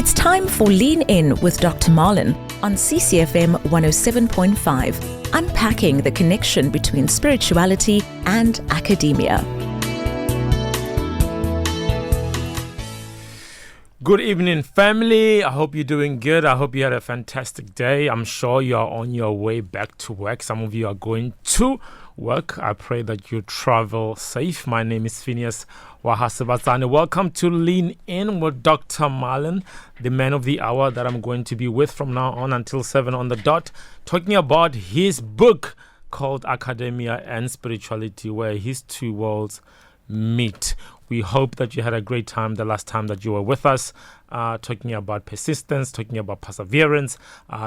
It's time for Lean In with Dr. Marlon on CCFM 107.5, unpacking the connection between spirituality and academia. Good evening, family. I hope you're doing good. I hope you had a fantastic day. I'm sure you are on your way back to work. Some of you are going to work. I pray that you travel safe. My name is Phineas Wahasibatsane. Welcome to Lean In with Dr. Marlon, the man of the hour that I'm going to be with from now on until 7 on the dot, talking about his book called Academia and Spirituality, where his two worlds meet. We hope that you had a great time the last time that you were with us, talking about persistence, talking about perseverance.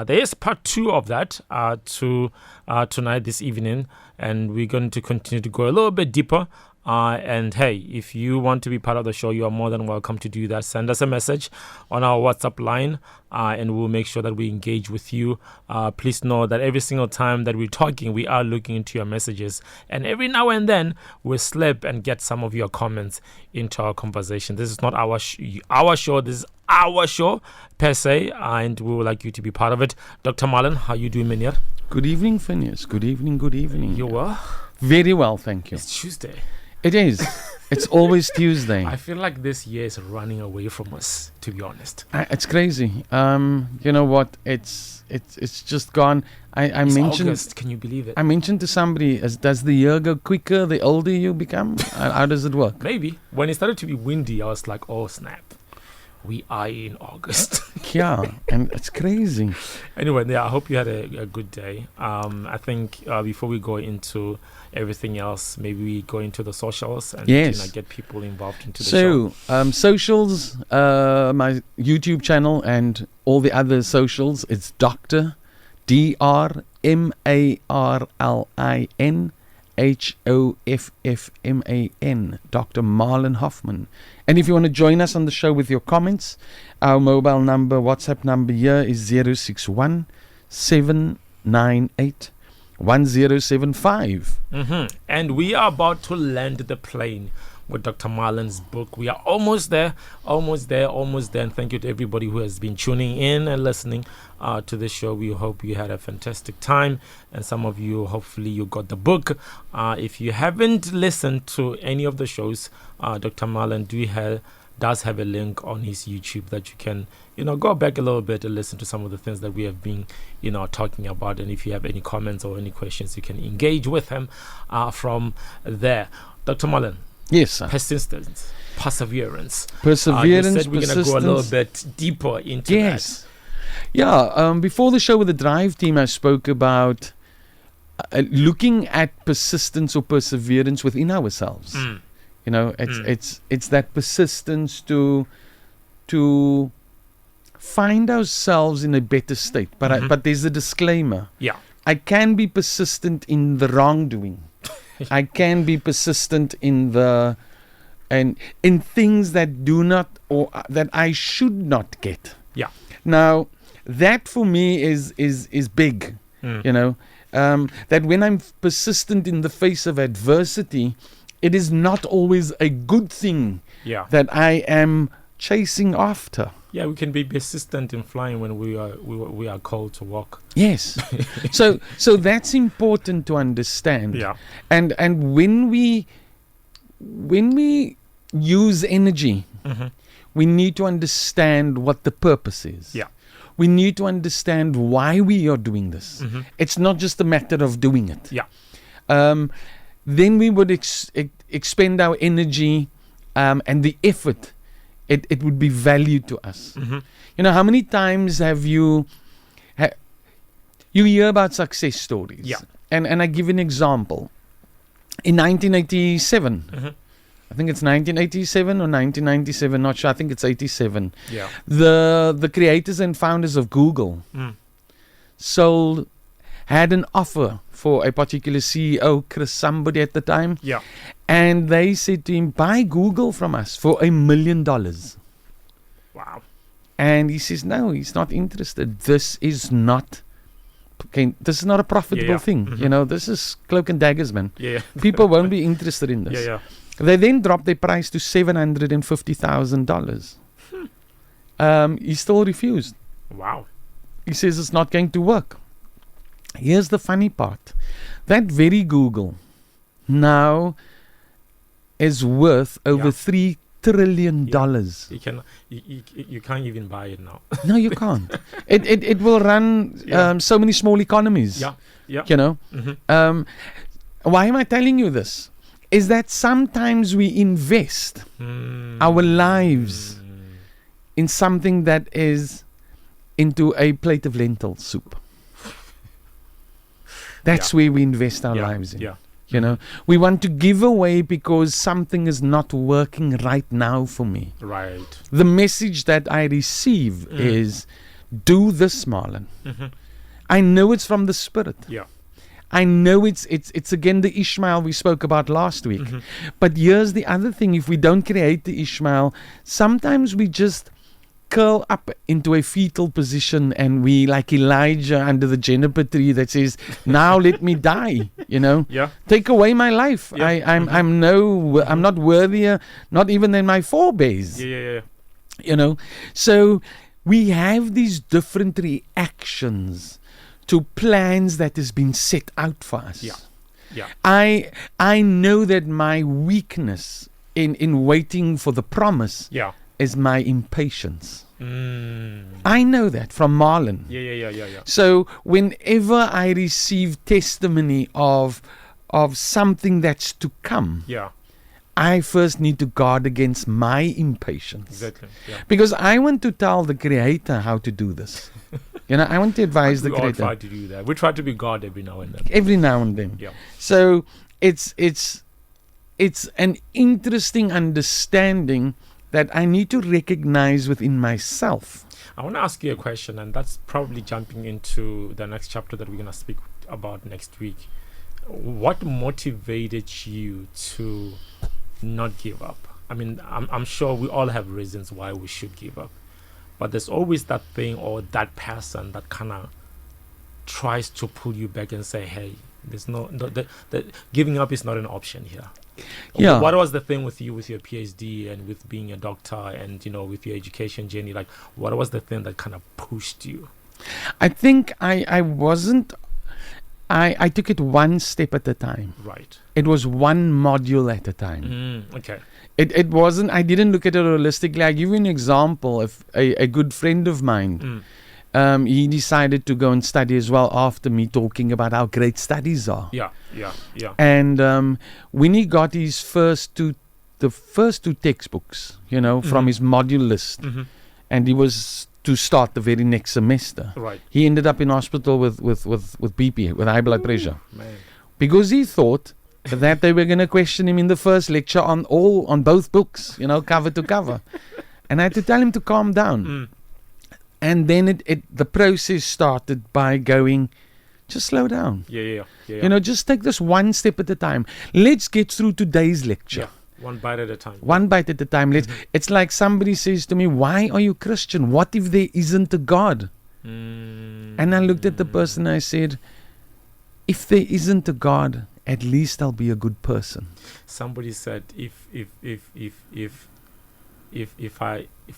There is part 2 of that tonight, this evening, and we're going to continue to go a little bit deeper. And hey, if you want to be part of the show, you are more than welcome to do that. Send us a message on our WhatsApp line, and we'll make sure that we engage with you. Please know that every single time that we're talking, we are looking into your messages. And every now and then, we'll slip and get some of your comments into our conversation. This is not our show. This is our show, per se, and we would like you to be part of it. Dr. Marlon, how you doing, Minyar? Good evening, Phineas. Good evening. You well? Very well, thank you. It's Tuesday. It is. It's always Tuesday. I feel like this year is running away from us, to be honest. It's crazy. You know what? It's just gone. I mentioned August. Can you believe it? I mentioned to somebody, does the year go quicker the older you become? How does it work? Maybe. When it started to be windy, I was like, oh, snap. We are in August. Yeah, and it's crazy. Anyway, yeah, I hope you had a good day. I think before we go into everything else, maybe we go into the socials and get people involved into the show. So, socials, my YouTube channel and all the other socials, it's Dr. DrMarlin Hoffman, Dr. Marlon Hoffman. And if you want to join us on the show with your comments, our mobile number, WhatsApp number here is 061 798 1075. And we are about to land the plane with Dr. Marlon's book. We are almost there. And thank you to everybody who has been tuning in and listening to the show. We hope you had a fantastic time, and some of you, hopefully, you got the book. If you haven't listened to any of the shows, Dr. Marlon does have a link on his YouTube that you can, go back a little bit and listen to some of the things that we have been, talking about. And if you have any comments or any questions, you can engage with him from there. Dr. Marlon. Yes, sir. Persistence, perseverance. You said we're going to go a little bit deeper into that. Yeah, before the show with the Drive team, I spoke about looking at persistence or perseverance within ourselves. It's that persistence to find ourselves in a better state. But but there's a disclaimer. Yeah, I can be persistent in the wrongdoing. I can be persistent in things that do not, or that I should not get. Yeah. Now, that for me is big. That when I'm persistent in the face of adversity, it is not always a good thing. Yeah. That I am chasing after. Yeah, we can be persistent in flying when we are called to walk. Yes. So that's important to understand. Yeah. And when we use energy, we need to understand what the purpose is. Yeah. We need to understand why we are doing this. It's not just a matter of doing it. Yeah. Then we would expend our energy and the effort. It would be valued to us. How many times have you hear about success stories? Yeah. And I give an example. In 1987, I think it's 1987 or 1997, not sure. I think it's 87. Yeah. The creators and founders of Google had an offer for a particular CEO, Chris somebody at the time. Yeah. And they said to him, buy Google from us for $1 million. Wow. And he says, no, he's not interested. This is not a profitable thing. This is cloak and daggers, man. Yeah. People won't be interested in this. Yeah. They then dropped their price to $750,000. He still refused. Wow. He says it's not going to work. Here's the funny part. That very Google now is worth over $3 trillion. You can't even buy it now. No, you can't. It will run so many small economies. Yeah. You know. Why am I telling you this? Is that sometimes we invest our lives in something that is into a plate of lentil soup. That's where we invest our lives in. Yeah. You know, we want to give away because something is not working right now for me. Right. The message that I receive is, do this, Marlon. I know it's from the Spirit. Yeah. I know it's again the Ishmael we spoke about last week. But here's the other thing. If we don't create the Ishmael, sometimes we just curl up into a fetal position and we, like Elijah under the juniper tree that says, now let me die, you know. Yeah. Take away my life. Yeah. I'm not worthier, not even than my forebears. Yeah. You know. So we have these different reactions to plans that has been set out for us. Yeah. I know that my weakness in waiting for the promise is my impatience. I know that from Marlon. Yeah. So whenever I receive testimony of something that's to come, I first need to guard against my impatience. Exactly. Yeah. Because I want to tell the Creator how to do this. You know, I want to advise the Creator. We all try to do that. We try to be God every now and then. Every now and then. Yeah. So it's an interesting understanding that I need to recognize within myself. I want to ask you a question, and that's probably jumping into the next chapter that we're going to speak about next week. What motivated you to not give up? I mean, I'm sure we all have reasons why we should give up. But there's always that thing or that person that kind of tries to pull you back and say, hey, there's the giving up is not an option here. Yeah. What was the thing with you with your PhD and with being a doctor and, you know, with your education journey? Like, what was the thing that kind of pushed you? I think I wasn't... I took it one step at a time. Right. It was one module at a time. Okay. It wasn't... I didn't look at it holistically. I give you an example of a good friend of mine. He decided to go and study as well after me talking about how great studies are. Yeah. And when he got his first two textbooks, you know, from his module list, and he was to start the very next semester, right, he ended up in hospital with BP, with high blood pressure, man. Because he thought that they were going to question him in the first lecture on both books, you know, cover to cover, and I had to tell him to calm down. And then the process started by going, just slow down. Yeah. You know, just take this one step at a time. Let's get through today's lecture. Yeah. One bite at a time. One bite at a time. It's like somebody says to me, why are you Christian? What if there isn't a God? And I looked at the person and I said, if there isn't a God, at least I'll be a good person. Somebody said, if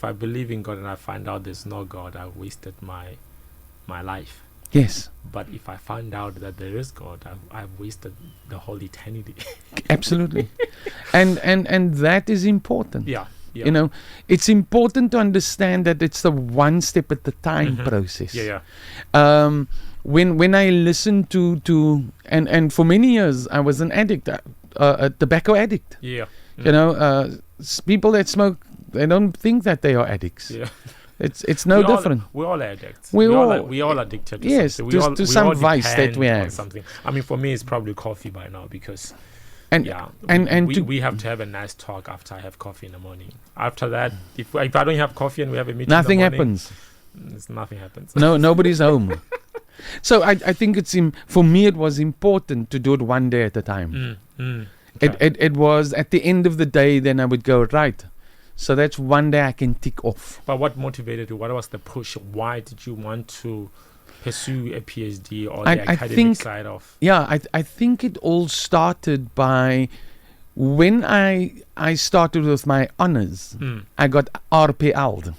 I believe in God and I find out there's no God, I wasted my life. Yes. But if I find out that there is God, I've wasted the whole eternity. Absolutely. And that is important. Yeah. You know, it's important to understand that it's the one step at a time process. Yeah. When I listened to and for many years I was an addict, a tobacco addict. Yeah. You know, people that smoke, they don't think that they are addicts. Yeah. It's no different. We're all addicts. We all addicted to something. To some vice that we have. Something. I mean, for me, it's probably coffee by now because, we have to have a nice talk after I have coffee in the morning. After that, if I don't have coffee and we have a meeting, nothing in the morning, happens. Nothing happens. No, nobody's home. So I think for me it was important to do it one day at a time. Okay. It was at the end of the day. Then I would go right. So that's one day I can tick off. But what motivated you? What was the push? Why did you want to pursue a PhD or the academic side of? Yeah, I think it all started by when I started with my honors. I got RPL'd.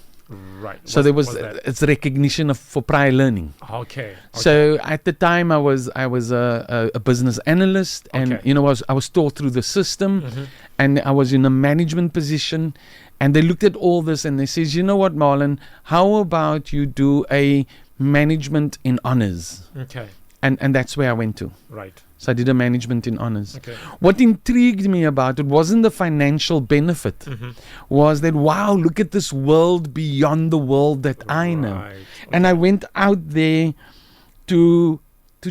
Right. So there was what's that? it's recognition for prior learning. Okay. So at the time, I was a business analyst, and Okay. I was taught through the system, Mhm. and I was in a management position, and they looked at all this and they says, you know what, Marlon, how about you do a management in honors, Okay. and that's where I went to. Right. So I did a management in honors. Okay. What intrigued me about it wasn't the financial benefit, Mhm. was that, wow, look at this world beyond the world that I know. Right. And I went out there to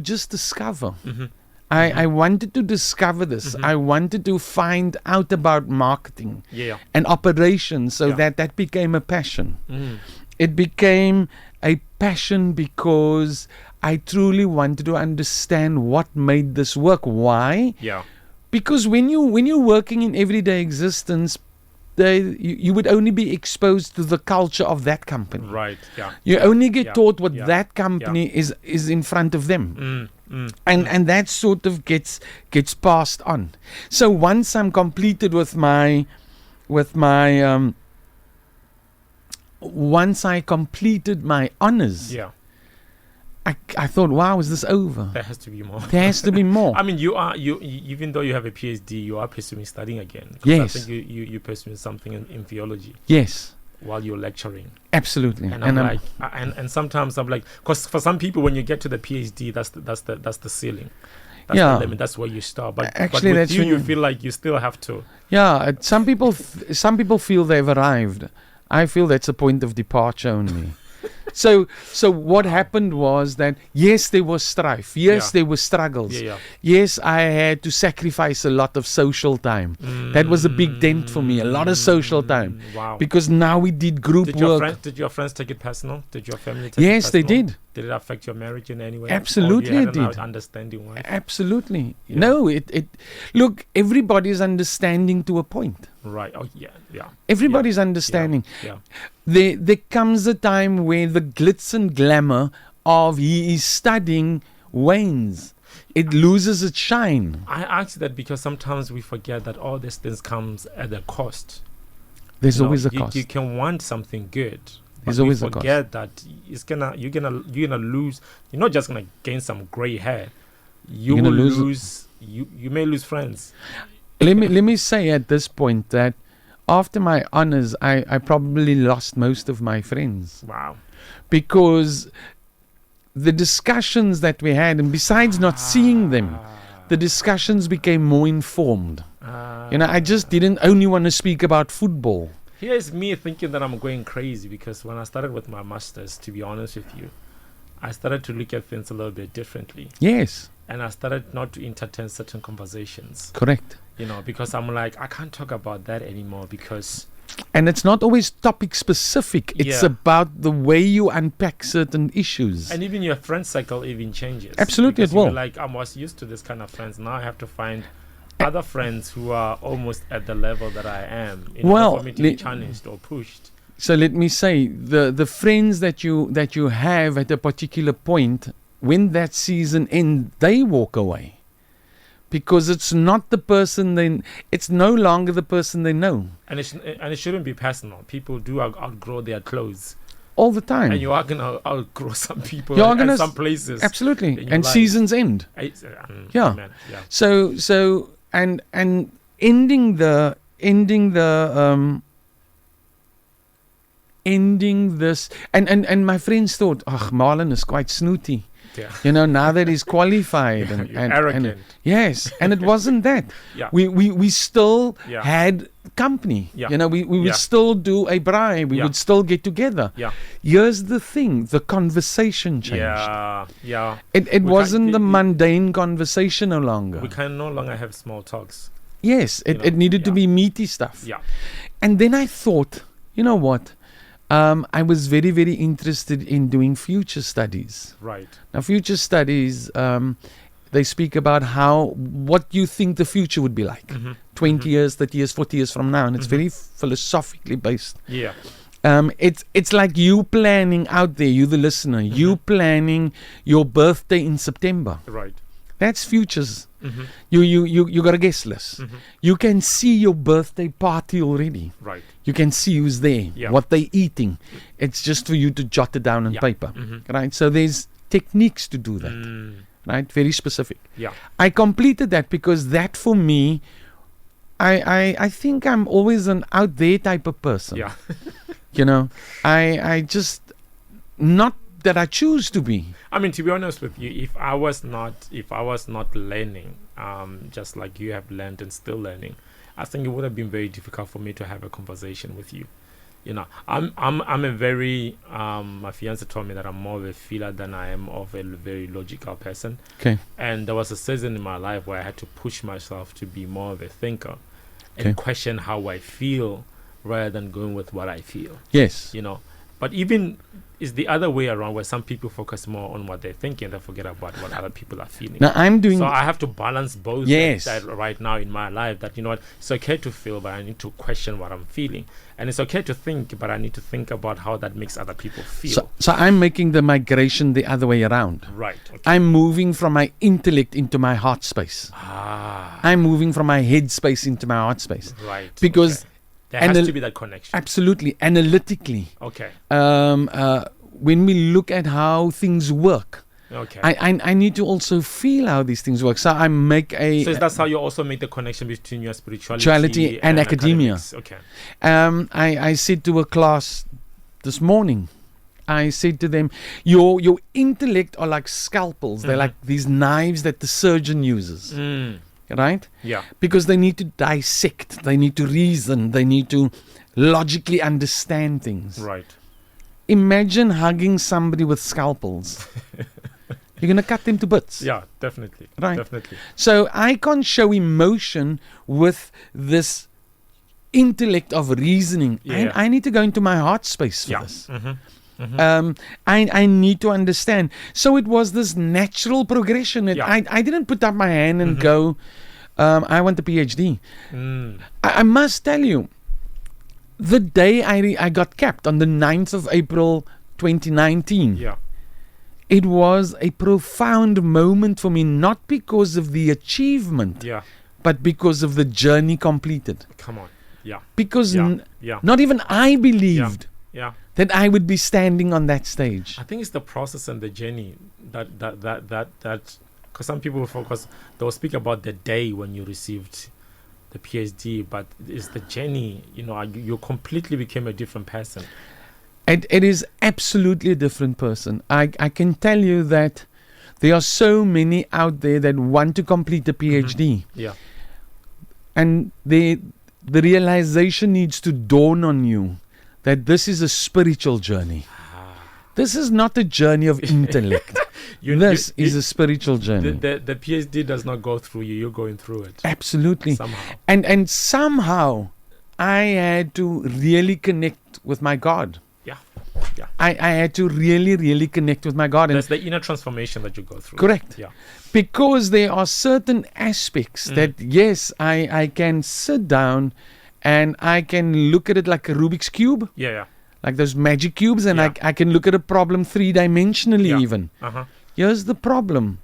just discover. Mhm. I wanted to discover this. Mhm. I wanted to find out about marketing Yeah. and operations, so Yeah. that became a passion. Mm. It became a passion because I truly wanted to understand what made this work. Why? Yeah. Because when you're working in everyday existence, you would only be exposed to the culture of that company. Right. Yeah. You only get Yeah. taught what Yeah. that company is in front of them. Mm. Mm. And that sort of gets passed on. So once I'm completed with my once I completed my honors, Yeah. I thought, wow, is this over? There has to be more. There has to be more. I mean, you even though you have a PhD, you are pursuing studying again. 'Cause Yes. I think you pursuing something in theology Yes, while you're lecturing. absolutely. And I'm like, and sometimes I'm like, because for some people, when you get to the PhD, that's the ceiling. That's Yeah. the limit. That's where you start. But Actually, with that's you, when you you- feel like you still have to. yeah. Some people feel they've arrived. I feel that's a point of departure only. So what happened was that, yes, there was strife. Yes, Yeah. there were struggles. Yeah, yeah. Yes, I had to sacrifice a lot of social time. That was a big dent for me, a lot of social time. Wow. Because now we did group work. Did your friends take it personal? Did your family take it Yes, they personal? did. Did it affect your marriage in any way? Absolutely Or you had it an did. understanding why? Absolutely. Yeah. No, it look, everybody's understanding to a point. Right. Oh, yeah. Yeah. Everybody's understanding. Yeah. There comes a time where the glitz and glamour of he is studying wanes. It loses its shine. I ask that because sometimes we forget that all these things comes at a cost. There's You know, always a you, cost. You can want something good. There's But we always a cost. forget that you're gonna lose. You're not just gonna gain some gray hair. You You're will gonna lose- lose. You may lose friends. let me say at this point that after my honors, I probably lost most of my friends, Wow. because the discussions that we had, and besides not seeing them, the discussions became more informed. I just didn't only want to speak about football. Here's me thinking that I'm going crazy because when I started with my masters, to be honest with you, I started to look at things a little bit differently, Yes, and I started not to entertain certain conversations. correct. Because I'm like, I can't talk about that anymore because And it's not always topic specific. It's Yeah. about the way you unpack certain issues. and even your friend cycle even changes. Absolutely, Because it will. you're like, I was used to this kind of friends. Now I have to find other friends who are almost at the level that I am in Well, order for me to be challenged or pushed. So let me say, the friends that you have at a particular point, when that season ends, they walk away. Because it's not the person it's no longer the person they know And it shouldn't be personal. People do outgrow their clothes. all the time. And you are going to outgrow some people You are in gonna some places. Absolutely. in your And life. seasons end. Yeah. Man, yeah. So and ending the ending this, and my friends thought, Marlon is quite snooty. Yeah. Now that he's qualified and, You're and arrogant. yes, and it wasn't that. Yeah. We still Yeah. had company. Yeah. We would Yeah. still do a braai. We Yeah. would still get together. Yeah. Here's the thing: the conversation changed. Yeah. Yeah. It We wasn't the can't- mundane conversation no longer. We can no longer have small talks. Yes, it needed to yeah. be meaty stuff. Yeah. And then I thought, you know what? I was very, very interested in doing future studies. Right. Now, future studies, they speak about what you think the future would be like. 20 years, 30 years, 40 years from now. And it's very philosophically based. Yeah. It's like you planning out there, you the listener, you planning your birthday in September. Right. That's futures. Mm-hmm. You got a guest list. Mm-hmm. You can see your birthday party already. Right. You can see who's there, Yeah. what they're eating. It's just for you to jot it down on Yeah. paper, Mhm. right? So there's techniques to do that, right? Very specific. Yeah. I completed that because that for me, I think I'm always an out there type of person. Yeah. You know, I just, not that I choose to be. I mean, to be honest with you, if I was not learning, just like you have learned and still learning, I think it would have been very difficult for me to have a conversation with you. You know, I'm a very my fiance told me that I'm more of a feeler than I am of a very logical person. Okay. And there was a season in my life where I had to push myself to be more of a thinker Okay. and question how I feel rather than going with what I feel. Yes. You know, but even it's the other way around where some people focus more on what they're thinking and they forget about what other people are feeling. Now I'm doing. So I have to balance both Yes. that right now in my life, that, you know what, it's okay to feel, but I need to question what I'm feeling. And it's okay to think, but I need to think about how that makes other people feel. So I'm making the migration the other way around. Right. Okay. I'm moving from my intellect into my heart space. I'm moving from my head space into my heart space. Right. Because okay. There has anal- to be that connection. Absolutely, analytically, Okay. when we look at how things work, Okay. I need to also feel how these things work. So I make a. So that's how you also make the connection between your Spirituality and academia. academics. Okay. I said to a class this morning, I said to them, your intellect are like scalpels. They're like these knives that the surgeon uses, right? Yeah. Because they need to dissect, they need to reason, they need to logically understand things. Right. Imagine hugging somebody with scalpels. You're going to cut them to bits. Yeah, definitely. Right. Definitely. So I can't show emotion with this intellect of reasoning. Yeah. I need to go into my heart space for Yeah. this. Mm-hmm. I need to understand. So it was this natural progression. Yeah. I didn't put up my hand and go, I want a PhD. I must tell you, the day I got capped on the 9th of April 2019, Yeah. it was a profound moment for me, not because of the achievement, Yeah. but because of the journey completed. Come on. Yeah. Because Yeah. Yeah. not even I believed Yeah. that I would be standing on that stage. I think it's the process and the journey that because some people will focus, they'll speak about the day when you received the PhD, but it's the journey. You know, you completely became a different person. It is absolutely a different person. I can tell you that there are so many out there that want to complete a PhD, Yeah. and the realization needs to dawn on you that this is a spiritual journey. This is not a journey of intellect. This is a spiritual journey. The PhD does not go through you. You're going through it Absolutely. somehow. And somehow I had to really connect with my God. Yeah. Yeah. I had to really connect with my God. And That's the inner transformation that you go through. correct. Yeah. Because there are certain aspects that, yes, I can sit down and I can look at it like a Rubik's Cube, Yeah. Yeah. like those magic cubes, and Yeah. I can look at a problem three-dimensionally Yeah. even. Uh-huh. Here's the problem.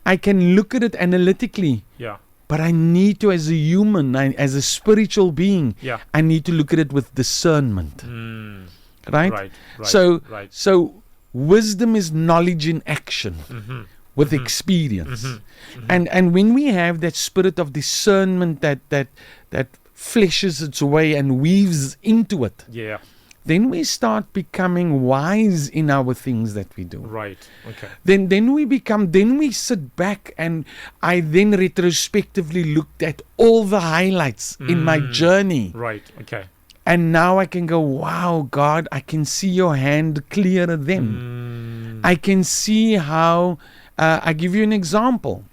I can look at it analytically, Yeah. but I need to, as a human, as a spiritual being, Yeah. I need to look at it with discernment, right? Right. Right. So, right. so wisdom is knowledge in action Mm-hmm. with experience. And when we have that spirit of discernment that fleshes its way and weaves into it, Yeah. then we start becoming wise in our things that we do. Right. Okay. Then we sit back, and I then retrospectively looked at all the highlights in my journey. Right. Okay. And now I can go, wow, God, I can see your hand clearer then. I can see how, I give you an example.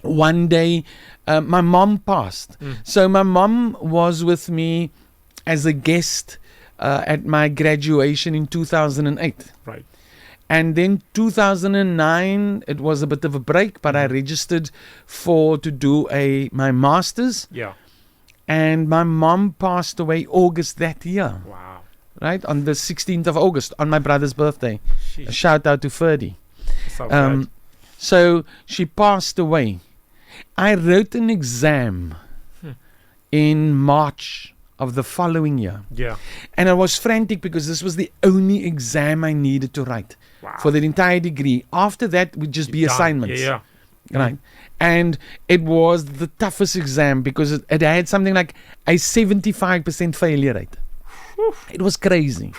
One day, my mom passed. So my mom was with me as a guest at my graduation in 2008. Right. And then 2009, it was a bit of a break, but I registered to do my master's. Yeah. And my mom passed away August that year, Wow. right? On the 16th of August, on my brother's birthday. A Sheesh. shout out to Ferdy. So bad. So she passed away. I wrote an exam in March of the following year. Yeah. And I was frantic because this was the only exam I needed to write Wow. for the entire degree. After that would just be You're done. assignments. Yeah. Right. And it was the toughest exam because it had something like a 75% failure rate. It was crazy.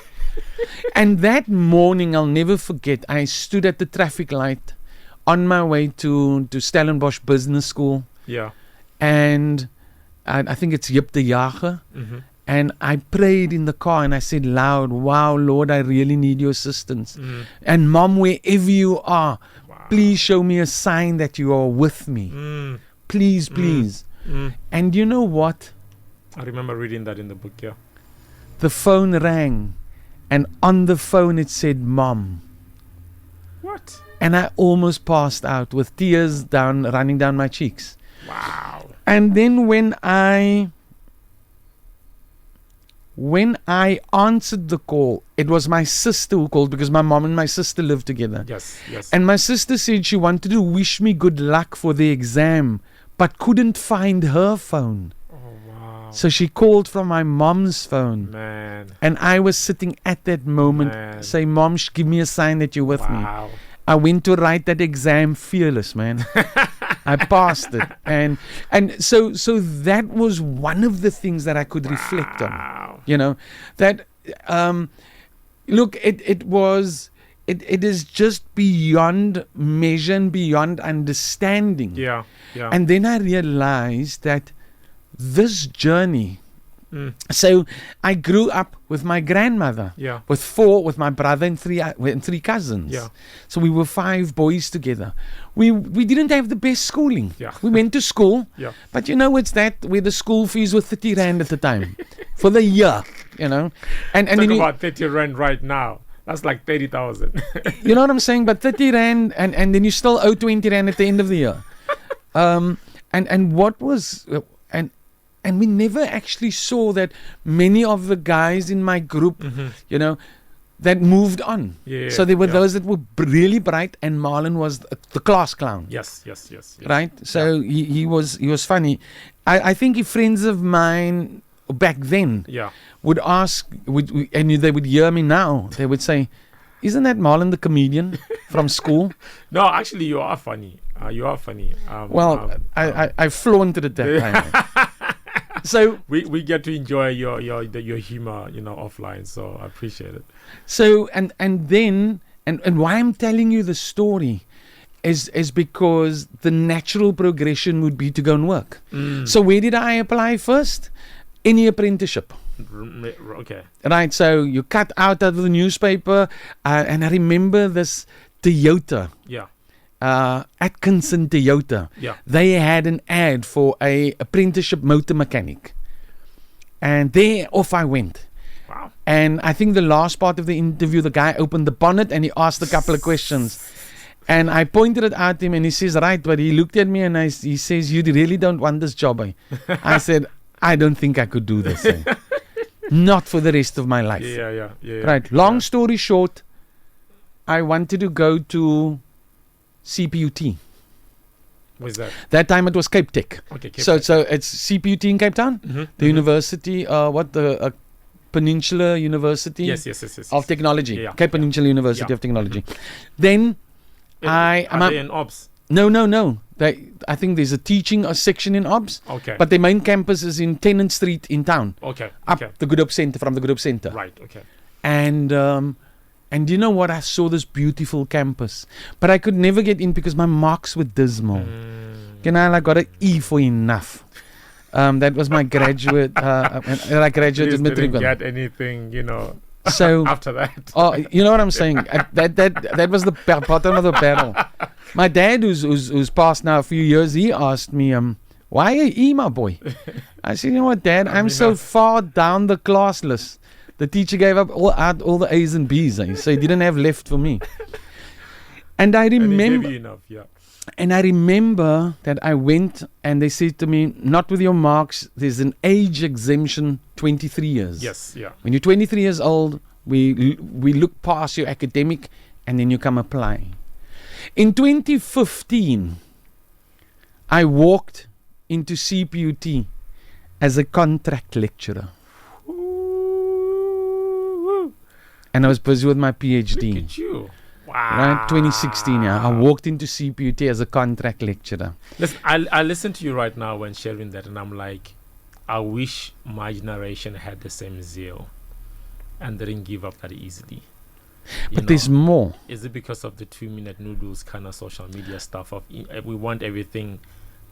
And that morning, I'll never forget, I stood at the traffic light on my way to Stellenbosch Business School. Yeah. And I think it's Jip de Jager. Mm-hmm. And I prayed in the car and I said loud, wow, Lord, I really need your assistance. And Mom, wherever you are, please show me a sign that you are with me. Please, please. And you know what? I remember reading that in the book, yeah. The phone rang and on the phone it said, Mom. What? And I almost passed out with tears running down my cheeks. Wow. And then when I answered the call, it was my sister who called because my mom and my sister lived together. Yes, yes. And my sister said she wanted to wish me good luck for the exam, but couldn't find her phone. Oh, wow. So she called from my mom's phone. Man. And I was sitting at that moment, Man. say, Mom, give me a sign that you're with me. Wow. I went to write that exam fearless, man. I passed it. And so that was one of the things that I could reflect on. Wow. You know, that, look, it is just beyond measure and beyond understanding. Yeah, yeah. And then I realized that this journey, so I grew up with my grandmother, Yeah. with my brother and three cousins. Yeah. So we were 5 boys together. We didn't have the best schooling. Yeah. We went to school, Yeah. but you know, it's that where the school fees were 30 rand at the time for the year, you know. And Talk then about 30 rand right now. That's like 30,000. you know what I'm saying? But 30 rand and then you still owe 20 rand at the end of the year. And what was and we never actually saw that many of the guys in my group, you know, that moved on. Yeah, So there were yeah. those that were really bright, and Marlon was the class clown. Yes, yes, yes. yes. Right? So he was funny. I think if friends of mine back then Yeah. would ask, and they would hear me now, they would say, "Isn't that Marlon the comedian from school?" No, actually, you are funny. You are funny. I flaunted it that time. So we get to enjoy your humor, offline. So I appreciate it. So and then why I'm telling you the story is because the natural progression would be to go and work. So where did I apply first? Any apprenticeship. Okay. Right, so you cut out of the newspaper, and I remember this Toyota, Yeah. Atkinson Toyota. Yeah. They had an ad for a apprenticeship motor mechanic, and there off I went. Wow. And I think the last part of the interview, the guy opened the bonnet and he asked a couple of questions. And I pointed it at him and he says, right, but he looked at me and he says, you really don't want this job, eh? I said, I don't think I could do this. Eh? Not for the rest of my life. Yeah. Right. Long story short, I wanted to go to CPUT. What's that? That time it was Cape Tech. Okay. So it's CPUT in Cape Town, the university, Peninsula University Yes. of Technology, Yeah. Cape Peninsula University Yeah. of Technology. Then Are they in ops? no. I think there's a teaching section in OBS, Okay. but the main campus is in Tennant Street in town, Okay. up the Good Hope Center, from the Good Hope Center. Right. Okay. And you know what? I saw this beautiful campus, but I could never get in because my marks were dismal. I got an E for enough. That was my graduate. I graduated Please didn't matric. get anything, So after that. oh, you know what I'm saying? That was the bottom of the barrel. My dad, who's passed now a few years, he asked me, "Why are you E, my boy?" I said, "You know what, Dad? I'm so far down the class list. The teacher gave up all the A's and B's, so he didn't have left for me." And I And he remember. gave you enough, yeah. And I remember that I went and they said to me, not with your marks, there's an age exemption, 23 years. Yes, yeah. When you're 23 years old, we look past your academic and then you come apply. In 2015, I walked into CPUT as a contract lecturer. and I was busy with my Look PhD. at you. Wow. Right, 2016. Yeah, I walked into CPUT as a contract lecturer. Listen, I listen to you right now when sharing that, and I'm like, I wish my generation had the same zeal and didn't give up that easily. You But there's more. Is it because of the 2-minute noodles kind of social media stuff of we want everything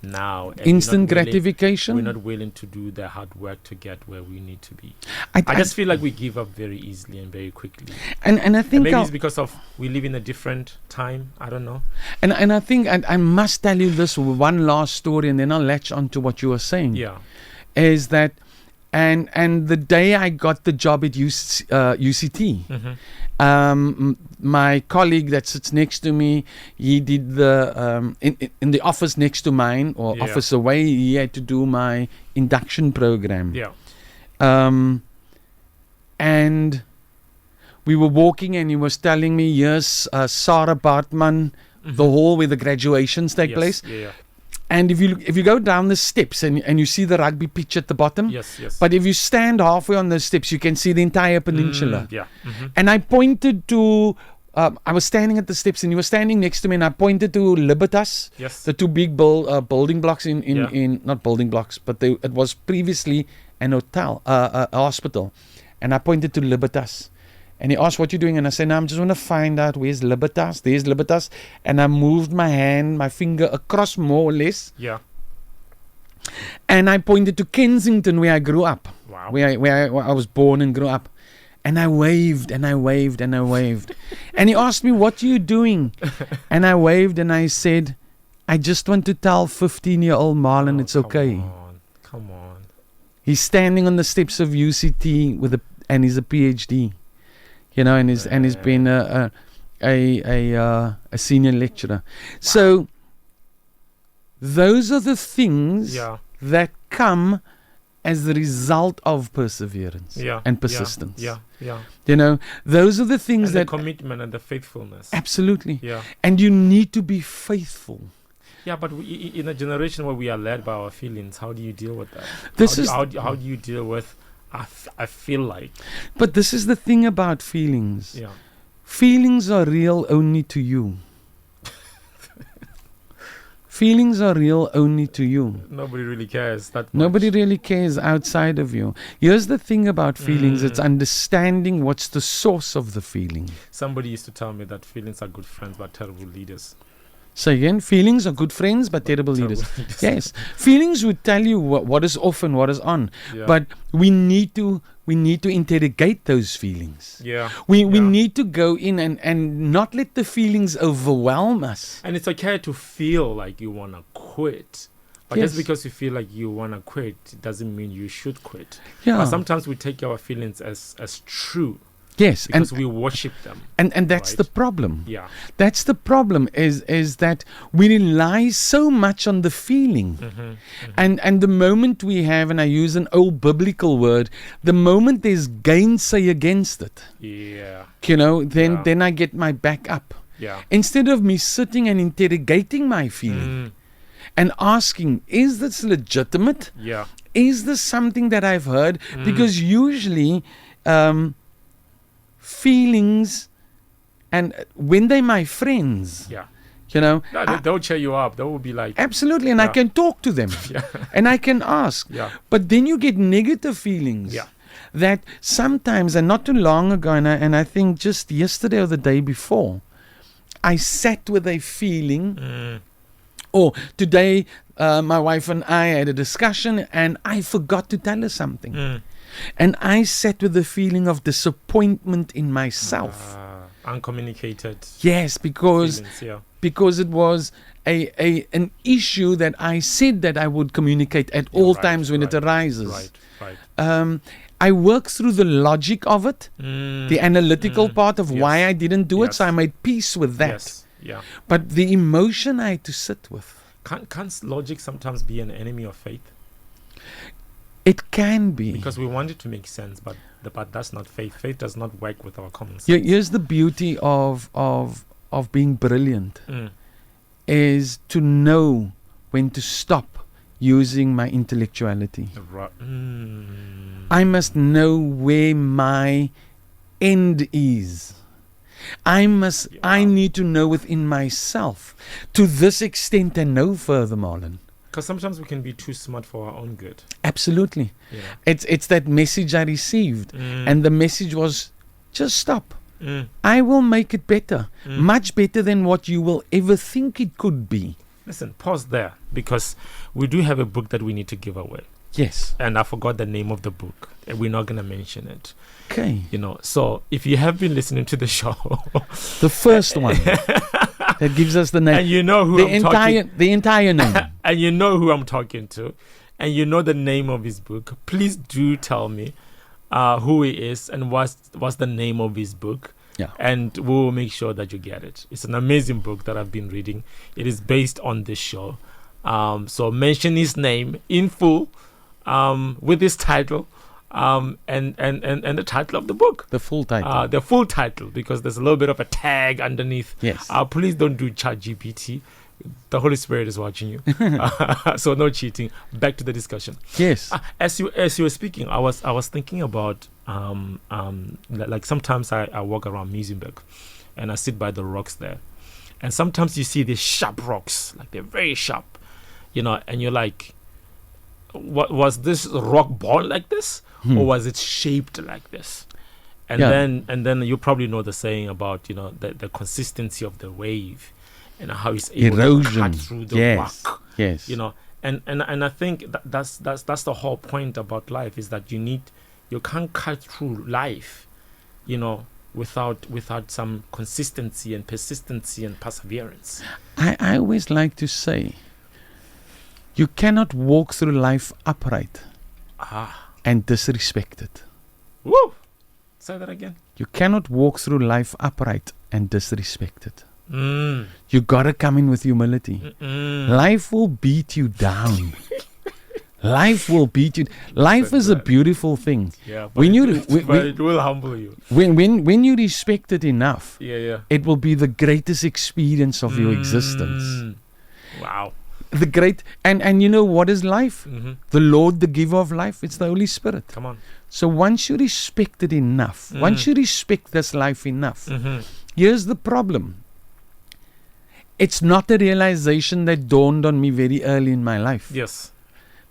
now? And Instant we're gratification. not willing to do the hard work to get where we need to be. I I just feel like we give up very easily and very quickly. and I And think maybe I'll- it's because of we live in a different time. I don't know. and I think I must tell you this one last story, and then I'll latch on to what you were saying. Yeah. Is that and the day I got the job at UCT, my colleague that sits next to me, he did the in the office next to mine, or Yeah. office away, he had to do my induction program. Yeah. And we were walking, and he was telling me, yes, Sarah Bartman, the hall where the graduations take Yes. place. Yeah. And if you go down the steps and you see the rugby pitch at the bottom, Yes. Yes. but if you stand halfway on the steps, you can see the entire peninsula. Yeah. And I pointed to, I was standing at the steps, and he was standing next to me, and I pointed to Libertas, Yes. the two big building blocks Yeah. in not building blocks, but it was previously an hotel, a hospital. And I pointed to Libertas. And he asked, what you doing? And I said, no, I'm just want to find out where's Libertas. There's Libertas. And I moved my finger across more or less. Yeah. And I pointed to Kensington, where I grew up. Wow. Where I was born and grew up. And I waved and I waved and I waved. And he asked me, what are you doing? And I waved and I said, I just want to tell 15-year-old Marlon it's okay. Come on. He's standing on the steps of UCT and he's a PhD. You know, and he's been a senior lecturer. So those are the things Yeah. that come as the result of perseverance Yeah. and persistence. Yeah. Yeah. You know, those are the things And the that commitment and the faithfulness. absolutely. Yeah. And you need to be faithful. Yeah, but in a generation where we are led by our feelings, how do you deal with that? How do you deal with I feel like? But this is the thing about feelings. Yeah. Feelings are real only to you. Feelings are real only to you. Nobody really cares that much. Nobody really cares outside of you. Here's the thing about feelings. It's understanding what's the source of the feeling. Somebody used to tell me that feelings are good friends but terrible leaders. So again, feelings are good friends but terrible leaders. Yes. Feelings would tell you what is off and what is on. Yeah. But we need to interrogate those feelings. Yeah. We Yeah. need to go in and not let the feelings overwhelm us. And it's okay to feel like you want to quit. But Yes. just because you feel like you want to quit, it doesn't mean you should quit. Yeah. But sometimes we take our feelings as true Yes. because we worship them. And that's right? the problem. Yeah. That's the problem is that we rely so much on the feeling. And the moment we have, and I use an old biblical word, the moment there's gainsay against it, Yeah. you know, then Yeah. I get my back up. Yeah. Instead of me sitting and interrogating my feeling and asking, is this legitimate? Yeah. Is this something that I've heard? Because usually feelings, and when they're my friends, Yeah. you know, No, they'll cheer you up. They will be like, absolutely, and I Yeah. can talk to them yeah. and I can ask. Yeah. But then you get negative feelings Yeah. that sometimes, and not too long ago, and I think just yesterday or the day before, I sat with a feeling, or today my wife and I had a discussion and I forgot to tell her something. And I sat with the feeling of disappointment in myself. Uncommunicated Yes, because feelings, yeah. because it was an issue that I said that I would communicate at all Right, times when it right, arises. Right. I work through the logic of it, the analytical part of why Yes. I didn't do it, Yes. so I made peace with that. Yes. Yeah. But the emotion I had to sit with, Can't logic sometimes be an enemy of faith? it can be. Because we want it to make sense, but that's not faith. Faith does not work with our common sense. Here's the beauty of being brilliant, is to know when to stop using my intellectuality. Right. I must know where my end is. I need to know within myself to this extent and no further, Marlon. Because sometimes we can be too smart for our own good. Absolutely. Yeah. It's that message I received. And the message was, just stop. Mm. I will make it better. Much better than what you will ever think it could be. Listen, pause there, because we do have a book that we need to give away. Yes. And I forgot the name of the book. And we're not going to mention it. Okay. You know, so if you have been listening to the show, The first one that gives us the name. and you know who the entire name. and you know who I'm talking to, and you know the name of his book, please do tell me who he is and what's the name of his book. Yeah. And we'll make sure that you get it. It's an amazing book that I've been reading. It is based on this show. So mention his name in full, with his title, and the title of the book. The full title. The full title, because there's a little bit of a tag underneath. Yes. Please don't do ChatGPT. The Holy Spirit is watching you. So no cheating. Back to the discussion. Yes. As you were speaking, I was thinking about like sometimes I walk around Muizenberg and I sit by the rocks there, and sometimes you see these sharp rocks, like they're very sharp, you know, and you're like, what was this rock born like this, or was it shaped like this? And then you probably know the saying about, you know, the consistency of the wave and how it's able to cut through the rock. Yes. You know, and I think that's the whole point about life, is that you can't cut through life, you know, without some consistency and persistency and perseverance. I always like to say, you cannot walk through life upright and disrespected. Woo! Say that again. You cannot walk through life upright and disrespected. Mm. You gotta come in with humility. Life will beat you down. Life will beat you. Life is a beautiful thing. Yeah, but, When it will humble you. when you respect it enough, Yeah. it will be the greatest experience of your existence. Wow. The great and you know what is life? The Lord, the giver of life. It's the Holy Spirit. Come on. So once you respect it enough, once you respect this life enough, here's the problem. It's not a realization that dawned on me very early in my life. Yes.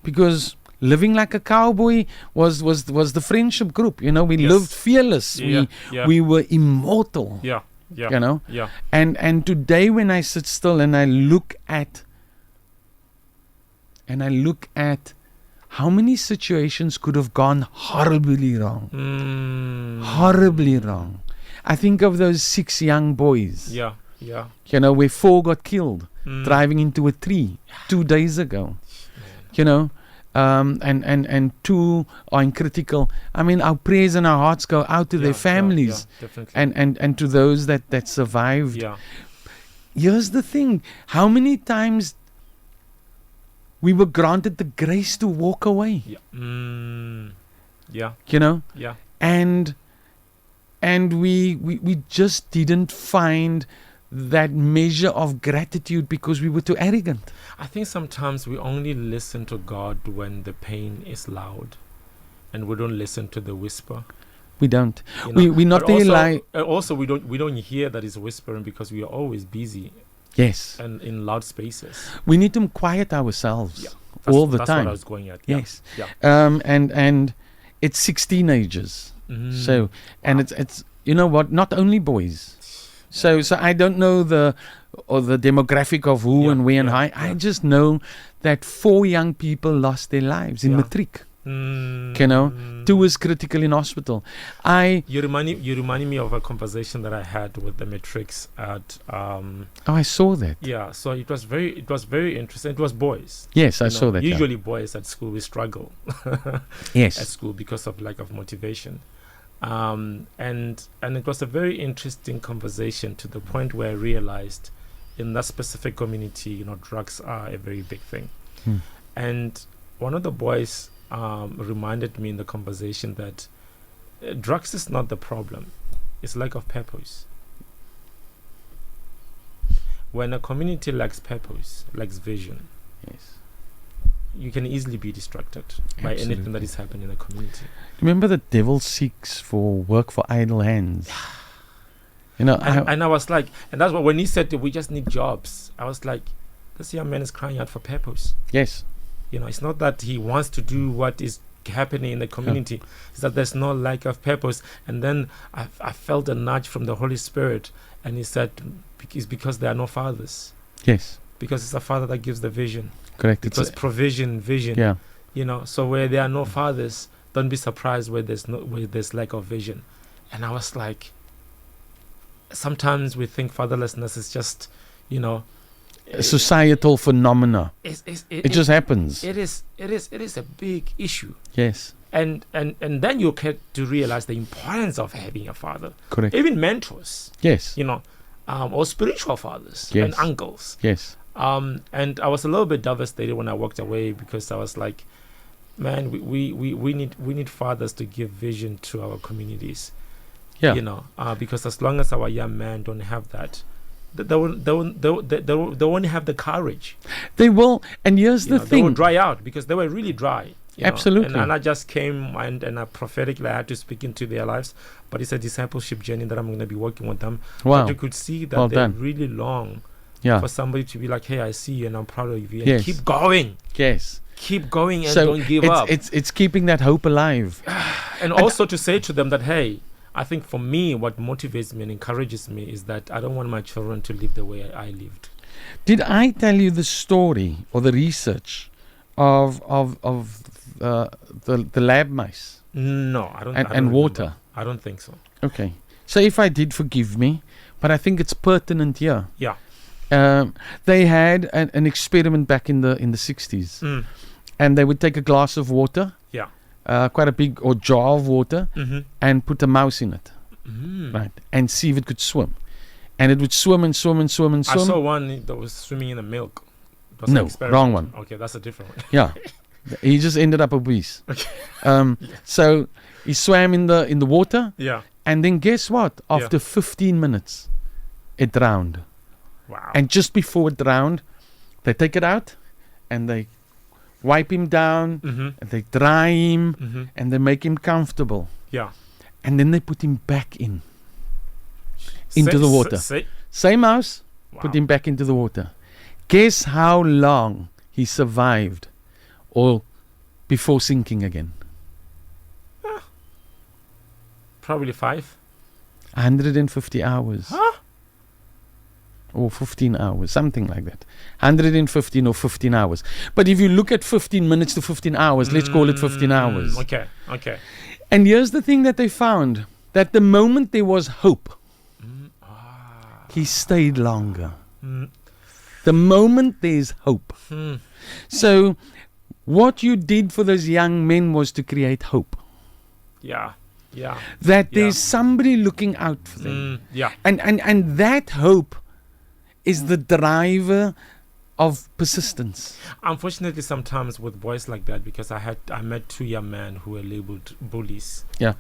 Because living like a cowboy was the friendship group. You know, we lived fearless. We were immortal. Yeah. You know? Yeah. And today when I sit still and I look at how many situations could have gone horribly wrong. Horribly wrong. I think of those 6 young boys. Yeah. You know, where 4 got killed driving into a tree 2 days ago. You know, and 2 are in critical. I mean, our prayers and our hearts go out to their families, definitely. and to those that survived. Yeah. Here's the thing: how many times we were granted the grace to walk away? Yeah. Yeah. You know. Yeah. And we just didn't find that measure of gratitude because we were too arrogant. I think sometimes we only listen to God when the pain is loud, and we don't listen to the whisper. We don't. You know? We're not there like. Also, we don't hear that it's whispering because we are always busy. Yes. And in loud spaces. We need to quiet ourselves all the time. That's what I was going at. Yes. Yeah. And it's 6 teenagers. So it's you know what? Not only boys. So I don't know the demographic of who and where and how. I just know that 4 young people lost their lives in matric. You know, 2 is critical in hospital. You reminded me of a conversation that I had with the matrics at. I saw that. Yeah, so it was very interesting. It was boys. Yes, I saw that. Usually, boys at school we struggle. Yes. At school because of lack of motivation. And it was a very interesting conversation to the point where I realized in that specific community, you know, drugs are a very big thing. And one of the boys reminded me in the conversation that drugs is not the problem. It's lack of purpose. When a community lacks purpose, lacks vision, you can easily be distracted by anything Absolutely. that is happening in the community. Remember, the devil seeks for work for idle hands. You know, And I was like, and that's why when he said that we just need jobs, I was like, this young man is crying out for purpose. yes, You know, it's not that he wants to do what is happening in the community. It's that there's no lack of purpose. And then I felt a nudge from the Holy Spirit, and he said, it's because there are no fathers. yes, Because it's a father that gives the vision. correct. Because provision, vision. yeah, You know, so where there are no fathers, don't be surprised where there's lack of vision. And I was like, sometimes we think fatherlessness is just, you know, a societal phenomena. It just happens. It is a big issue. Yes, And then you get to realize the importance of having a father, correct. even mentors, Yes, you know, or spiritual fathers Yes. and uncles. yes, And I was a little bit devastated when I walked away, because I was like, man, we need fathers to give vision to our communities. yeah, You know, because as long as our young men don't have that, they won't have the courage. they will. And here's You the know, they will thing. dry out because they were really dry. You know. Absolutely. And I just came and I prophetically I had to speak into their lives. But it's a discipleship journey that I'm going to be working with them. Wow. But you could see that Well they done. really long Yeah, for somebody to be like, hey, I see you and I'm proud of you. And Yes. keep going. yes. Keep going and So don't give up. it's keeping that hope alive. And also to say to them that, hey, I think for me, what motivates me and encourages me is that I don't want my children to live the way I lived. Did I tell you the story or the research of the lab mice No, I don't. I don't and remember. water? I don't think so. Okay. So if I did, forgive me, but I think it's pertinent here. Yeah. They had an experiment back in the 60s, Mm. and they would take a glass of water, Yeah. quite a big or jar of water, Mm-hmm. and put a mouse in it, right, and see if it could swim, and it would swim and swim and swim and I swim. saw one that was swimming in the milk. It was an No, experiment. wrong one. Okay, that's a different one. Yeah, he just ended up obese. So he swam in the water, Yeah. and then guess what? After 15 minutes, it drowned. Wow. And just before it drowned, they take it out and they wipe him down Mm-hmm. and they dry him Mm-hmm. and they make him comfortable. Yeah. And then they put him back into the water. Same mouse, put him back into the water. Guess how long he survived or before sinking again? Probably 5. 150 hours. Huh? Or 15 hours, something like that. 115 or 15 hours. But if you look at 15 minutes to 15 hours, let's call it 15 hours. Okay. Okay. And here's the thing that they found, that the moment there was hope, he stayed longer. Mm. The moment there's hope. Mm. So what you did for those young men was to create hope. Yeah. Yeah. That Yeah. there's somebody looking out for them. Yeah. And that hope is the driver of persistence. Unfortunately, sometimes with boys like that, because I met 2 young men who were labeled bullies. Yeah.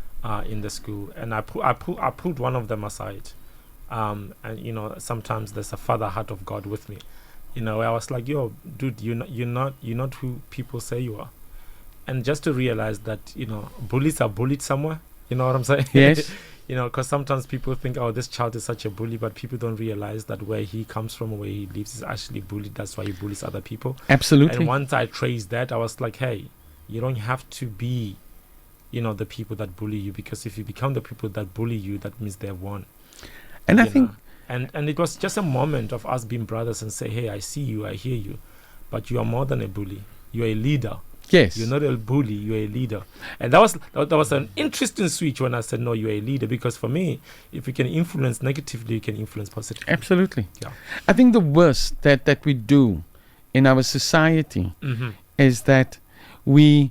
In the school, and I pulled one of them aside, and you know, sometimes there's a father heart of God with me, you know. I was like, yo, dude, you're not who people say you are, and just to realize that, you know, bullies are bullied somewhere. You know what I'm saying? Yes. You know, because sometimes people think, oh, this child is such a bully, but people don't realize that where he comes from, where he lives, is actually bullied. That's why he bullies other people. Absolutely. And once I traced that, I was like, hey, you don't have to be, you know, the people that bully you, because if you become the people that bully you, that means they've won. And I You think know? And it was just a moment of us being brothers and say, hey, I see you, I hear you, but you are more than a bully. You are a leader. yes. You're not a bully, you're a leader. And that was an interesting switch when I said, no, you're a leader, because for me, if you can influence negatively, you can influence positively. Absolutely. Yeah. I think the worst that we do in our society Mm-hmm. is that we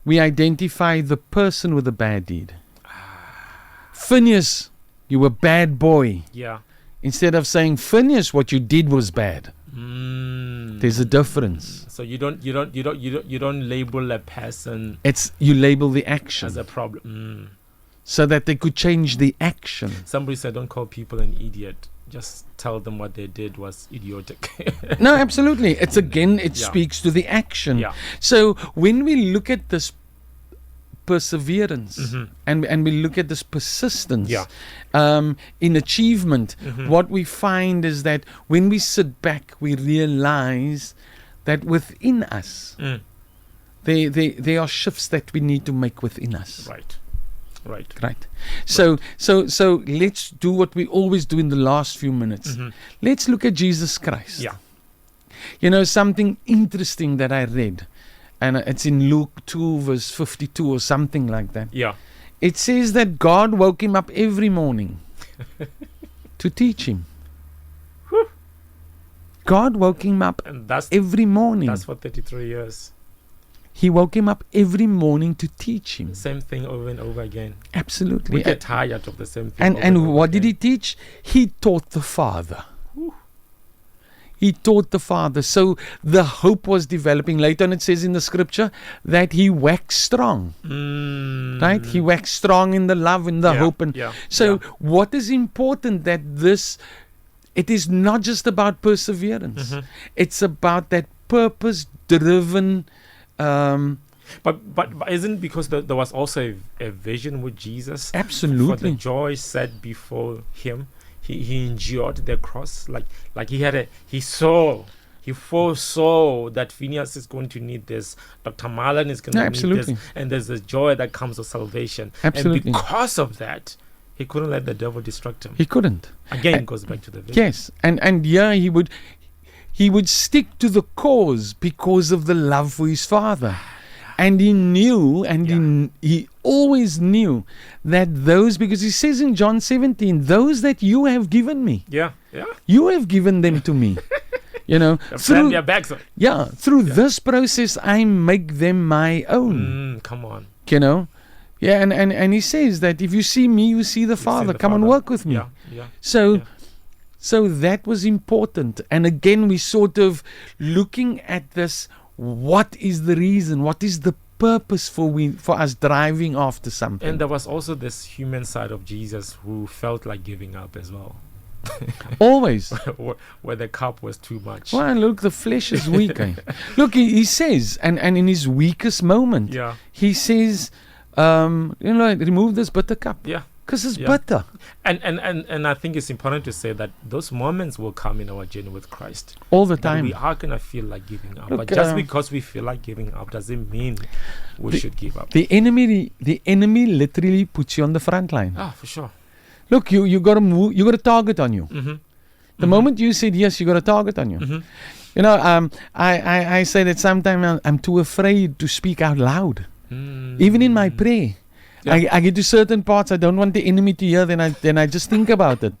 identify the person with a bad deed. Phineas, you were a bad boy. Yeah. Instead of saying, Phineas, what you did was bad. Mm. There's a difference. So you don't label a person It's you label the action as a problem. so that they could change the action. Somebody said, don't call people an idiot. just tell them what they did was idiotic. No, absolutely. It's again, it Yeah. speaks to the action. Yeah. So when we look at this perseverance and we look at this persistence Yeah. in achievement, what we find is that when we sit back, we realize that within us, there are shifts that we need to make within us. Right. Right. So let's do what we always do in the last few minutes. Let's look at Jesus Christ. Yeah. You know, something interesting that I read, and it's in Luke 2 verse 52 or something like that. Yeah. It says that God woke him up every morning to teach him. God woke him up And that's every morning. for 33 years. He woke him up every morning to teach him. Same thing over and over again. Absolutely. We get tired of the same thing. And what did he teach? He taught the Father. He taught the Father. So the hope was developing. Later on it says in the scripture that he waxed strong. Right? He waxed strong in the love and the hope. And so what is important that it is not just about perseverance. It's about that purpose-driven. But isn't it because there was also a vision with Jesus? Absolutely. For the joy set before him, he endured the cross. Like he foresaw that Phineas is going to need this, Dr. Marlon is going to need this, and there's a joy that comes with salvation. Absolutely. And because of that, he couldn't let the devil distract him. He couldn't. Again, it goes back to the vision. Yes, and yeah, he would stick to the cause because of the love for his Father. And he knew, he always knew that because he says in John 17, those that you have given me, you have given them to me. You know, through this process, I make them my own. Come on. You know, and he says that if you see me, you see the Father. Come and work with me. So that was important. And again, we sort of looking at this. What is the reason? What is the purpose for us driving after something? And there was also this human side of Jesus who felt like giving up as well. Always. Where the cup was too much. Well, look, the flesh is weak. Look, he says, and in his weakest moment, he says, remove this bitter cup. Yeah. Because it's bitter. And I think it's important to say that those moments will come in our journey with Christ. All the time. We are going to feel like giving up. Look, but just because we feel like giving up doesn't mean we should give up. The enemy literally puts you on the front line. Ah, for sure. Look, you got to move. You got a target on you. The moment you said yes, you got a target on you. You know, I say that sometimes I'm too afraid to speak out loud, even in my prayer. I get to certain parts I don't want the enemy to hear. Then I just think about it.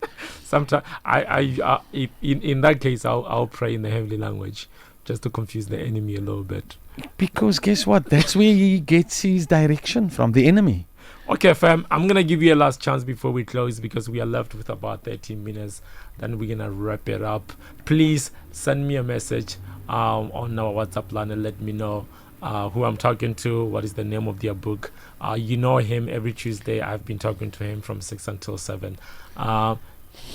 Sometimes in that case I'll pray in the heavenly language just to confuse the enemy a little bit. Because guess what? That's where he gets his direction from, the enemy. Okay, fam. I'm gonna give you a last chance before we close because we are left with about 13 minutes. Then we're gonna wrap it up. Please send me a message on our WhatsApp line and let me know who I'm talking to, what is the name of their book. You know him. Every Tuesday I've been talking to him from 6 until 7.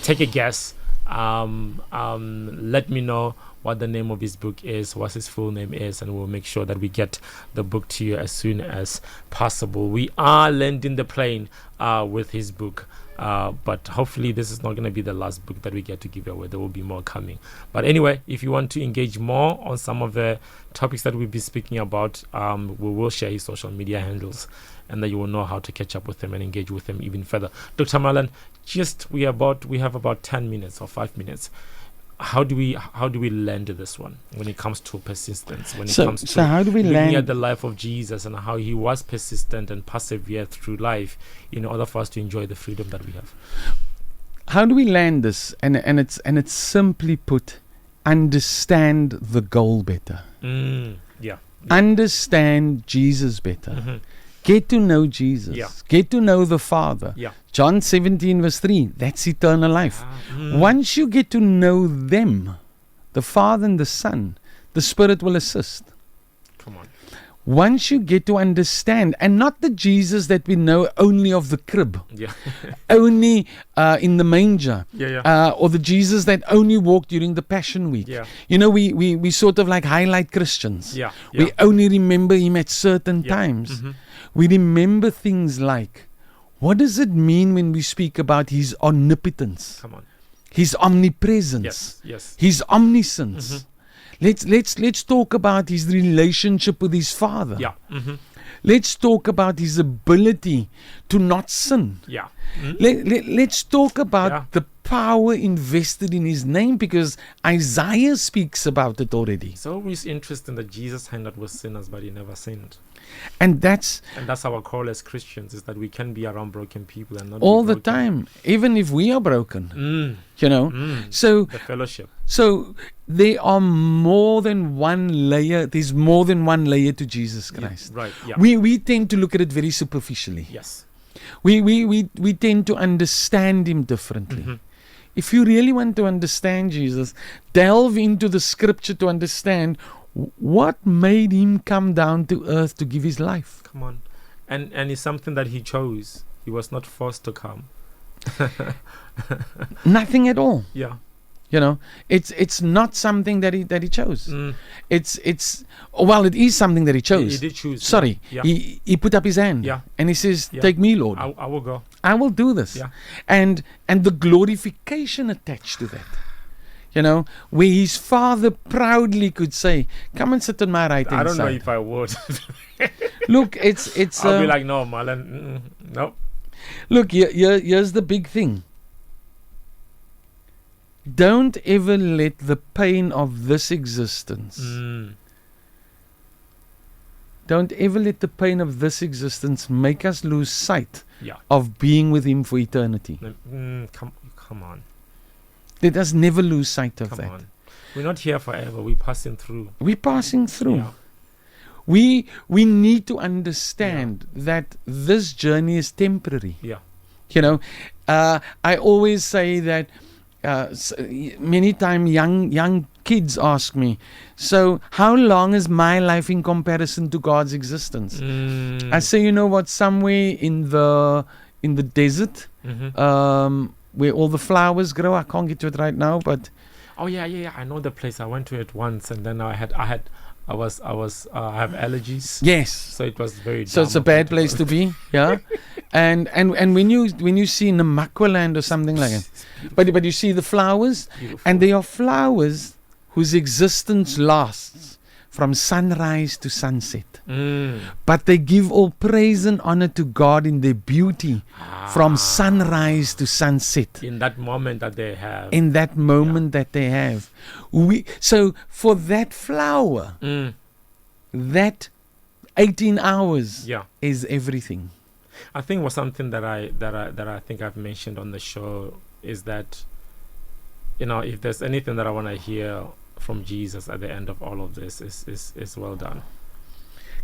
Take a guess. Let me know what the name of his book is, what his full name is, and we'll make sure that we get the book to you as soon as possible. We are landing the plane with his book. But hopefully this is not going to be the last book that we get to give away. There will be more coming. But anyway, if you want to engage more on some of the topics that we'll be speaking about, we will share his social media handles, and then you will know how to catch up with him and engage with him even further. Dr. Marlon, we have about 10 minutes or 5 minutes. How do we land this one when it comes to persistence? When it comes to how do we looking at the life of Jesus and how he was persistent and persevered through life in order for us to enjoy the freedom that we have? How do we land this? And it's simply put, understand the goal better. Understand Jesus better. Get to know Jesus. Get to know the Father. John 17 verse 3, that's eternal life. Once you get to know them, the Father and the Son, the Spirit will assist. Come on. once you get to understand, and not the Jesus that we know only of the crib, Yeah. only in the manger, Yeah. or the Jesus that only walked during the Passion Week. Yeah. You know, we sort of like highlight Christians. Yeah. We only remember him at certain Yeah. times. We remember things like, what does it mean when we speak about his omnipotence, Come on. his omnipresence, Yes. Yes. his omniscience? Let's talk about his relationship with his Father. Yeah. Let's talk about his ability to not sin. Yeah. Let's talk about Yeah. the power invested in his name, because Isaiah speaks about it already. It's always interesting that Jesus hung out with sinners, but he never sinned. And that's And that's our call as Christians, is that we can be around broken people and not all be the broken. time, even if we are broken, you know. So The fellowship. there are more than one layer. There's more than one layer to Jesus Christ. Right. Yeah. We tend to look at it very superficially. Yes. We tend to understand him differently. If you really want to understand Jesus, delve into the scripture to understand what made him come down to earth to give his life. Come on. And it's something that he chose. He was not forced to come. Nothing at all. Yeah. You know, it's not something that he chose. It is something that he chose. He did choose. Sorry, Yeah. he put up his hand, Yeah. and he says, Yeah. "Take me, Lord. I will go. I will do this." Yeah. And the glorification attached to that, you know, where his Father proudly could say, "Come and sit on my right hand I don't know side." if I would. Look, it's I'll be like, no, Marlon. No. look, here's the big thing. Don't ever let the pain of this existence. Don't ever let the pain of this existence make us lose sight Yeah. of being with him for eternity. Come on. Let us never lose sight of Come that. on. We're not here forever. We're passing through. We're passing through. Yeah. We need to understand that this journey is temporary. Yeah. You know, I always say that many times young kids ask me, so how long is my life in comparison to God's existence? I say, you know what, somewhere in the desert, where all the flowers grow. I can't get to it right now, but Oh yeah. I know the place. I went to it once, and then I have allergies. yes. So it was very. So it's a bad place to be, yeah. And when you see Namakwaland or something like that, but you see the flowers, Beautiful. and they are flowers whose existence lasts from sunrise to sunset. But they give all praise and honor to God in their beauty from sunrise to sunset. In that moment that they have. In that moment that they have, so for that flower, that 18 hours Yeah. is everything. I think was something that I think I've mentioned on the show is that, you know, if there's anything that I want to hear from Jesus at the end of all of this is well done,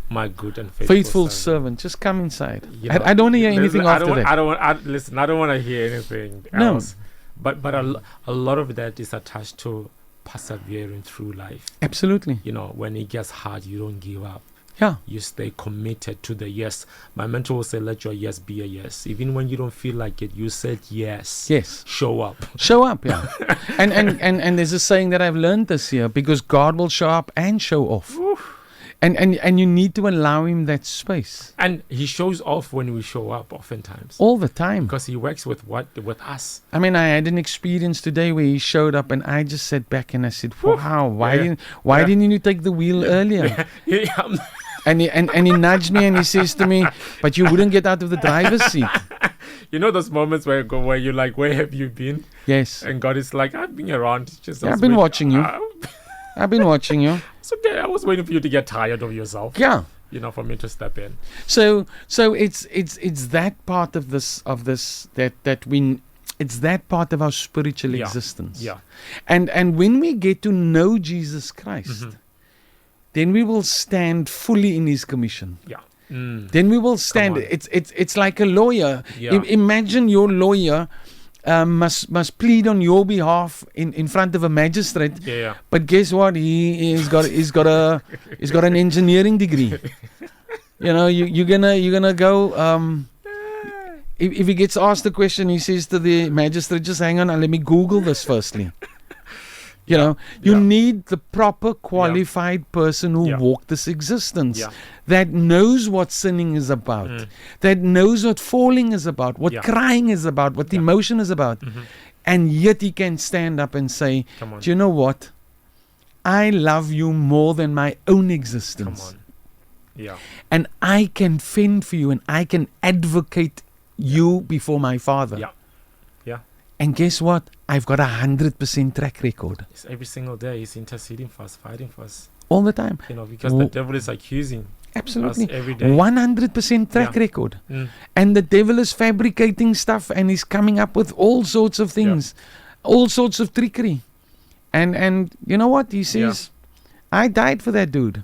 my good and Faithful servant, just come inside. You know, I don't want to hear anything I after don't, that. I don't want. Listen, I don't want to hear anything No. else. But a lot of that is attached to persevering through life. Absolutely. You know, when it gets hard, you don't give up. Yeah. You stay committed to the yes. My mentor will say, let your yes be a yes. Even when you don't feel like it, you said yes. Yes. Show up. Show up, yeah. and there's a saying that I've learned this year, because God will show up and show off. And you need to allow him that space. And he shows off when we show up oftentimes. All the time. Because he works with us. I mean, I had an experience today where he showed up and I just sat back and I said, wow, why didn't you take the wheel earlier? Yeah. And he nudged me and he says to me, but you wouldn't get out of the driver's seat. You know those moments where you're like, where have you been? Yes. And God is like, I've been around. I've been watching you. I've been watching you. So I was waiting for you to get tired of yourself. Yeah. You know, for me to step in. So it's that part of this that we. It's that part of our spiritual existence. Yeah. And when we get to know Jesus Christ, then we will stand fully in his commission. Yeah. Then we will stand. It's like a lawyer. Yeah. Imagine your lawyer must plead on your behalf in front of a magistrate. Yeah. But guess what? He's got an engineering degree. You're gonna go. If he gets asked the question, he says to the magistrate, "Just hang on, and let me Google this firstly." You need the proper qualified person who walked this existence, that knows what sinning is about, that knows what falling is about, what crying is about, what emotion is about. And yet he can stand up and say, "Do you know what? I love you more than my own existence. Come on. Yeah. And I can fend for you and I can advocate you before my Father." Yeah. Yeah. And guess what? I've got 100% track record. It's every single day he's interceding for us, fighting for us. All the time. Because the devil is accusing Absolutely. us every day. 100% track record. And the devil is fabricating stuff and he's coming up with all sorts of things, all sorts of trickery. And you know what? He says, I died for that dude.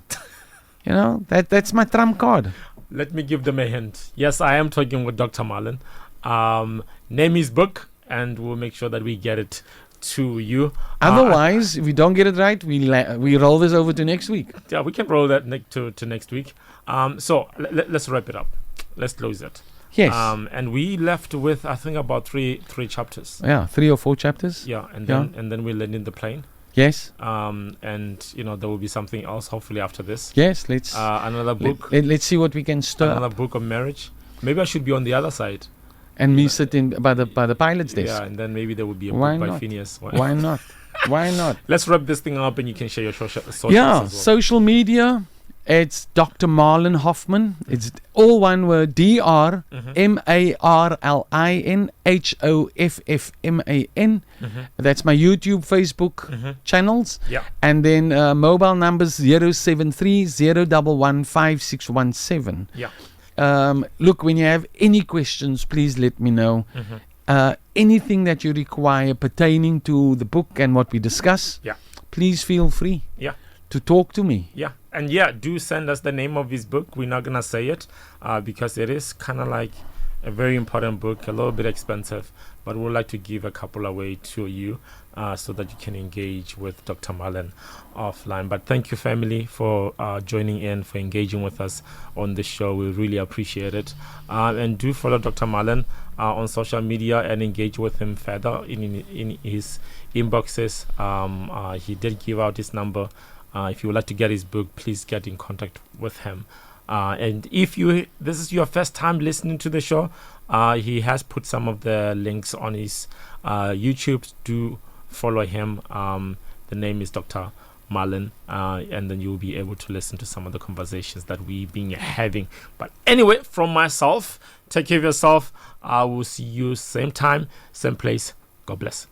That's my trump card. Let me give them a hint. Yes, I am talking with Dr. Marlon. Name his book, and we'll make sure that we get it to you. Otherwise, if we don't get it right, we roll this over to next week. Yeah, we can roll that to next week. So let's wrap it up. Let's close it. Yes. And we left with, I think, about three chapters. Yeah, 3 or 4 chapters. Yeah, and then we land in the plane. Yes. And there will be something else hopefully after this. Yes, let's another book. Let's see what we can stir. Another book of marriage. Maybe I should be on the other side. And me sitting by the pilot's desk. Yeah, and then maybe there will be a Why book by not? Phineas. Why not? Why not? Let's wrap this thing up and you can share your socials as well. Social media. It's Dr. Marlon Hoffman. It's all one word. DrMarlinHoffman. That's my YouTube, Facebook channels. Yeah. And then mobile numbers 073-011-5617. Yeah. Look, when you have any questions, please let me know. Anything that you require pertaining to the book and what we discuss, please feel free to talk to me. Yeah. And do send us the name of his book. We're not going to say it because it is kind of like a very important book, a little bit expensive, but we'd like to give a couple away to you so that you can engage with Dr. Marlon offline. But thank you, family, for joining in, for engaging with us on the show. We really appreciate it. And do follow Dr. Marlon on social media and engage with him further in his inboxes. He did give out his number. If you would like to get his book, please get in contact with him. And if this is your first time listening to the show, he has put some of the links on his YouTube. Do follow him. The name is Dr. Marlon, and then you'll be able to listen to some of the conversations that we've been having. But anyway, from myself, take care of yourself. I will see you same time, same place. God bless.